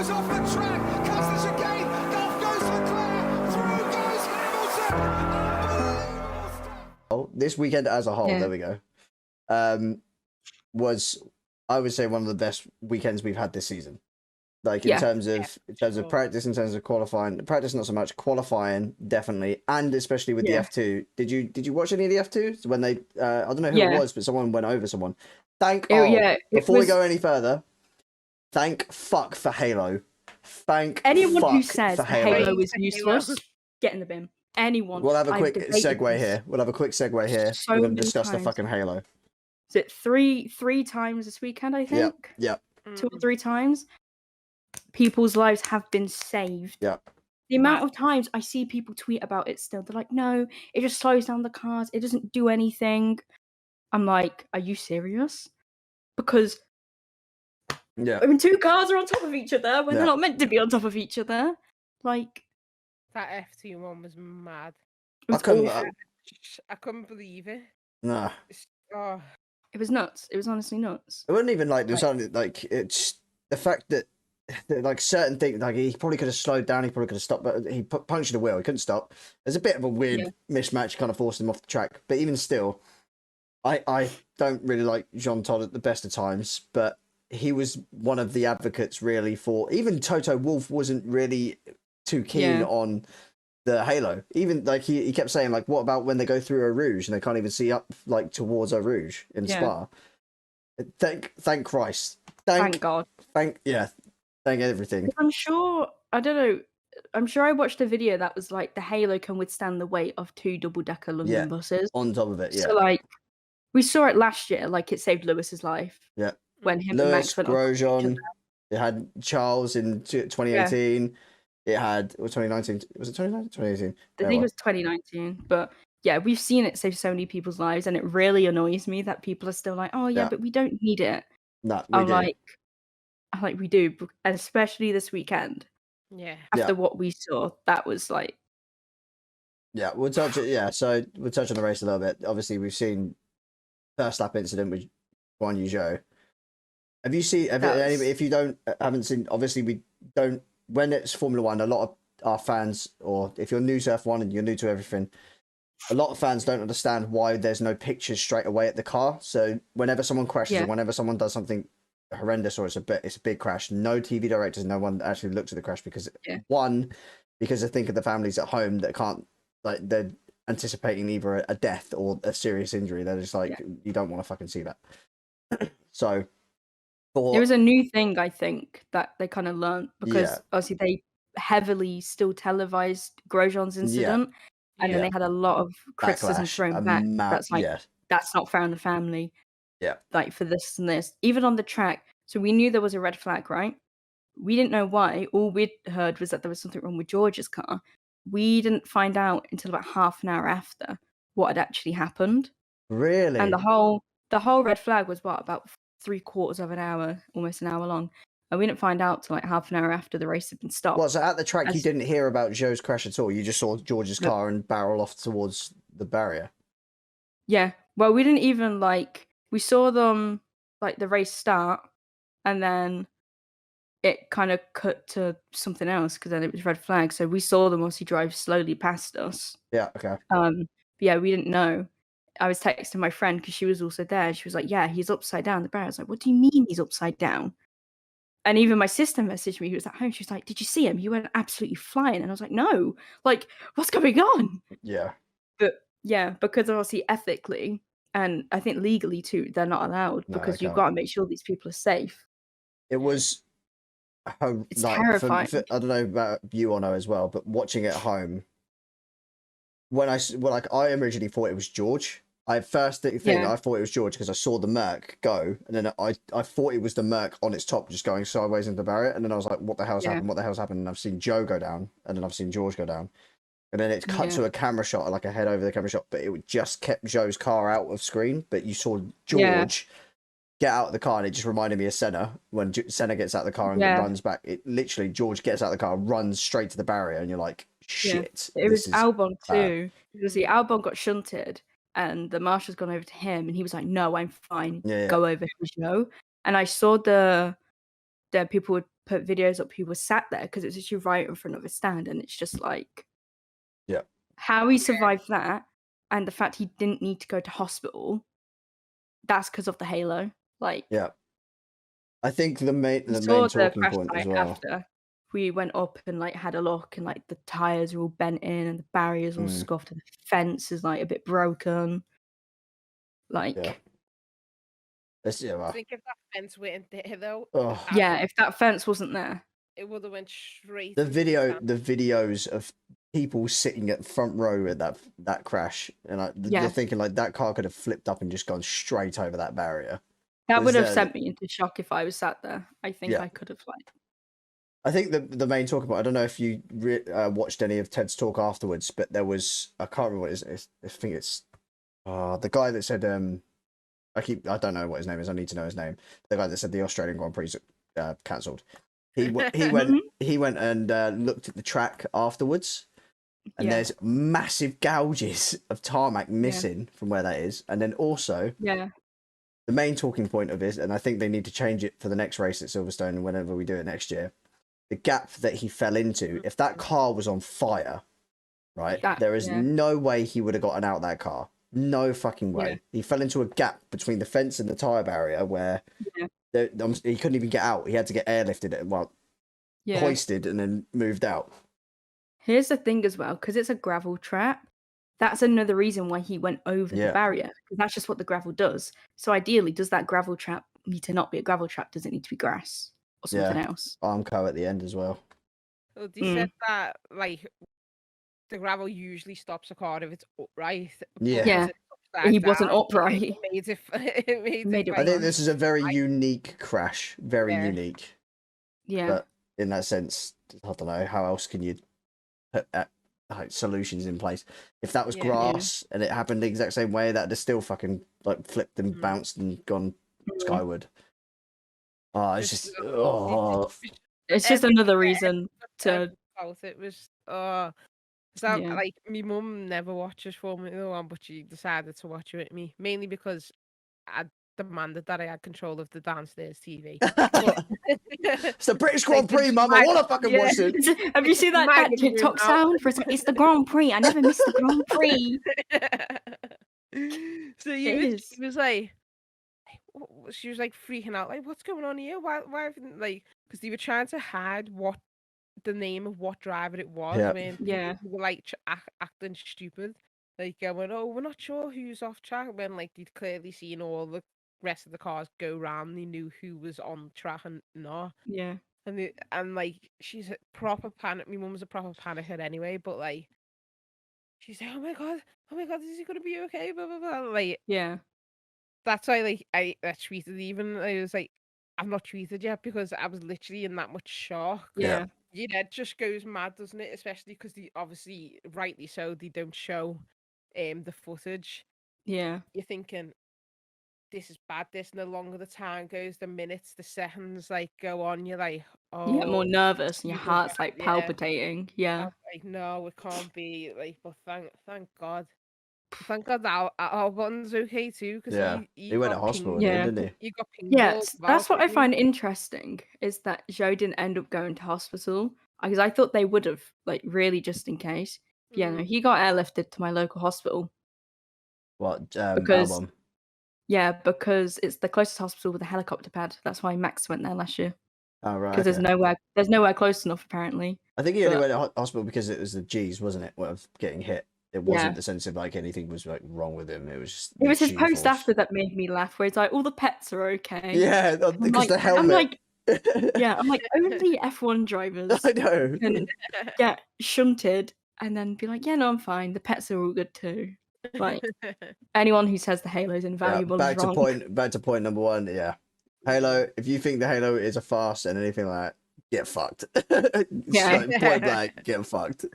goes off the track. Cuts this again. Off goes Leclerc. Through goes Hamilton. Unbelievable stuff. This weekend as a whole, Yeah. there we go, was, I would say, one of the best weekends we've had this season. Like in Yeah. terms of sure. practice, in terms of qualifying, practice not so much, qualifying definitely, and especially with the Yeah. F2. Did you watch any of the F2s when they? I don't know who Yeah. it was, but someone went over someone. Before we go any further, thank fuck for Halo. Thank anyone fuck who says for that Halo. Halo is Halo. useless, get in the bin. Anyone. We'll have a I've quick debated segue this here. We'll have a quick segue here. so We're going to many discuss the times. fucking Halo. Is it three times this weekend? I think. Yep. 2 or 3 times. People's lives have been saved. Yep. The amount of times I see people tweet about it still, they're like, no, it just slows down the cars. It doesn't do anything. I'm like, are you serious? Because Yeah. I mean, 2 cars are on top of each other when Yeah. they're not meant to be on top of each other. Like, That F2 one was mad. it was couldn't- awful. I couldn't believe it. Nah. Oh, It was nuts. It was honestly nuts. It wasn't even like there's something like it's the fact that like certain things, like he probably could have slowed down, he probably could have stopped, but he punctured the wheel, he couldn't stop. There's a bit of a weird mismatch, kind of forced him off the track. But even still, I don't really like Jean Todt at the best of times, but he was one of the advocates really for. Even Toto Wolff wasn't really too keen on the Halo. Even like he kept saying like, what about when they go through Eau Rouge and they can't even see up like towards Eau Rouge in Spa? Thank Christ. Thank God. Thank everything. I'm sure, I don't know, I'm sure I watched a video that was like the Halo can withstand the weight of 2 double-decker London buses. On top of it, yeah. So like, we saw it last year, like it saved Lewis's life. Yeah. When him and Lewis, Max went on. Grosjean, it had Charles in 2018. It had 2019. Was it 2019? 2018. I think it was 2019, but yeah, we've seen it save so many people's lives, and it really annoys me that people are still like, "Oh yeah, but we don't need it." No, we do. Like we do, and especially this weekend. yeah. After what we saw, that was like, yeah, we'll touch it. Yeah, so we'll touch on the race a little bit. Obviously, we've seen first lap incident with Guan Yu Zhou. Have you seen? If you haven't seen, obviously we don't. When it's Formula One, a lot of our fans, or if you're new to F1 and you're new to everything, a lot of fans don't understand why there's no pictures straight away at the car. So whenever someone crashes or whenever someone does something horrendous or it's a big crash, no TV directors, no one actually looks at the crash because because they think of the families at home that can't, like, they're anticipating either a death or a serious injury. They're just like, you don't want to fucking see that. So there was a new thing I think that they kind of learned because obviously they heavily still televised Grosjean's incident, and then they had a lot of criticism thrown back. That's like that's not fair on the family. Yeah, like for this and this, even on the track. So we knew there was a red flag, right? We didn't know why. All we'd heard was that there was something wrong with George's car. We didn't find out until about half an hour after what had actually happened. Really? And the whole red flag was about 3/4 of an hour, almost an hour long. And we didn't find out till like half an hour after the race had been stopped. Well, so at the track, you didn't hear about Zhou's crash at all. You just saw George's car and barrel off towards the barrier. Yeah. Well, we didn't even we saw them like the race start, and then it kind of cut to something else because then it was red flag. So we saw them obviously drive slowly past us. Yeah. Okay. Yeah, we didn't know. I was texting my friend because she was also there. She was like, "Yeah, he's upside down the barrier." I was like, "What do you mean he's upside down?" And even my sister messaged me. Who was at home. She was like, "Did you see him? You went absolutely flying." And I was like, "No, like, what's going on?" Yeah. But yeah, because obviously ethically and I think legally too, they're not allowed because you've got to make sure these people are safe. It was. It's terrifying. I don't know about you or no as well, but watching it at home, when I originally thought it was George. I thought it was George because I saw the Merc go, and then I thought it was the Merc on its top just going sideways into the barrier, and then I was like, what the hell's happened? What the hell's happened? And I've seen Zhou go down, and then I've seen George go down. And then it cut to a camera shot, like a head over the camera shot, but it just kept Zhou's car out of screen, but you saw George get out of the car, and it just reminded me of Senna. When Senna gets out of the car and runs back, it literally, George gets out of the car, runs straight to the barrier, and you're like, shit. It was Albon too. Because the Albon got shunted, and the marshal's gone over to him, and he was like, "No, I'm fine. Go over to Zhou." And I saw the people were put videos up who was sat there because it's actually right in front of a stand, and it's just like, Yeah. how he survived that, and the fact he didn't need to go to hospital. That's because of the halo. Like, Yeah. I think the main we saw the talking crash point as site well. after. We went up and like had a look, and like the tires are all bent in, and the barriers all Mm. scuffed, and the fence is like a bit broken. Like, Yeah. Let's I well, think if that fence weren't there though, oh. yeah, if that fence wasn't there, it would have went straight. the into video, stand. the videos of people sitting at the front row at that crash, and Yeah. you're thinking like that car could have flipped up and just gone straight over that barrier. that would have There's, sent me into shock if I was sat there. I think Yeah. I could have like. I think the main talk about. I don't know if you watched any of Ted's talk afterwards, but there was, I can't remember what it is. I think it's the guy that said I don't know what his name is. I need to know his name. The guy that said the Australian Grand Prix cancelled. He went and looked at the track afterwards, and Yeah. there's massive gouges of tarmac missing from where that is. And then also Yeah. the main talking point of it, and I think they need to change it for the next race at Silverstone and whenever we do it next year. The gap that he fell into, if that car was on fire, right, there is no way he would have gotten out of that car. No fucking way. Yeah. He fell into a gap between the fence and the tyre barrier where he couldn't even get out. He had to get airlifted, Yeah. hoisted, and then moved out. Here's the thing as well, because it's a gravel trap. That's another reason why he went over the barrier, because that's just what the gravel does. So ideally, does that gravel trap need to not be a gravel trap? Does it need to be grass or something else? Armco at the end as well. Well, they said that like the gravel usually stops a car if it's upright. Yeah. Yeah. He wasn't upright. It made it I think this is a very unique crash. Very unique. Yeah. But in that sense, I don't know, how else can you put solutions in place? If that was grass and it happened the exact same way, that'd have still fucking like flipped and bounced and gone skyward. Oh, it's just it's just another reason to. It was like my mum never watches Formula One, but she decided to watch it with me mainly because I demanded that I had control of the downstairs TV. It's the British Grand Prix, Mum. I want to fucking watch it. Have you seen that TikTok sound? For it's the Grand Prix. I never miss the Grand Prix. So she was like, she was like freaking out, like, what's going on here? Why haven't, like, because they were trying to hide what the name of what driver it was. Yeah. I mean, people were like acting stupid, like going, oh, we're not sure who's off track, when like they'd clearly seen all the rest of the cars go round. They knew who was on track and not. Yeah. And like she's a proper panic. My mum's a proper panicker anyway, but like she's like, oh my god, is he gonna be okay? Blah blah blah. Like, yeah. That's why like I tweeted, even I was like, I've not tweeted yet because I was literally in that much shock. Yeah. Your head just goes mad, doesn't it? Especially because they obviously, rightly so, they don't show the footage. Yeah. You're thinking, this is bad. This, and the longer the time goes, the minutes, the seconds like go on, you're like, oh, you get more nervous and your heart's like palpitating. Yeah. Like, no, it can't be. Like, but thank God. Thank God that Albon's okay too, because he went to hospital, didn't he? He got pinged. Yeah, that's what I find interesting, is that Joe didn't end up going to hospital, because I thought they would have, like, really just in case. Yeah, no, he got airlifted to my local hospital. What? Because Albon? Yeah, because it's the closest hospital with a helicopter pad. That's why Max went there last year. Oh right. Because there's nowhere close enough apparently. I think he only went to hospital because it was the G's, wasn't it? Of getting hit. It wasn't the sense of like anything was like wrong with him. It was just. It was his post after that made me laugh, where it's like all the pets are okay. Yeah, because like, the helmet. I'm like, I'm like, only F1 drivers I know. can get shunted and then be like, yeah, no, I'm fine. The pets are all good too. Like, anyone who says the Halo's invaluable is wrong. Back to point number one. Yeah, Halo. If you think the Halo is a farce and anything like that, get fucked. Yeah. Point blank, get fucked.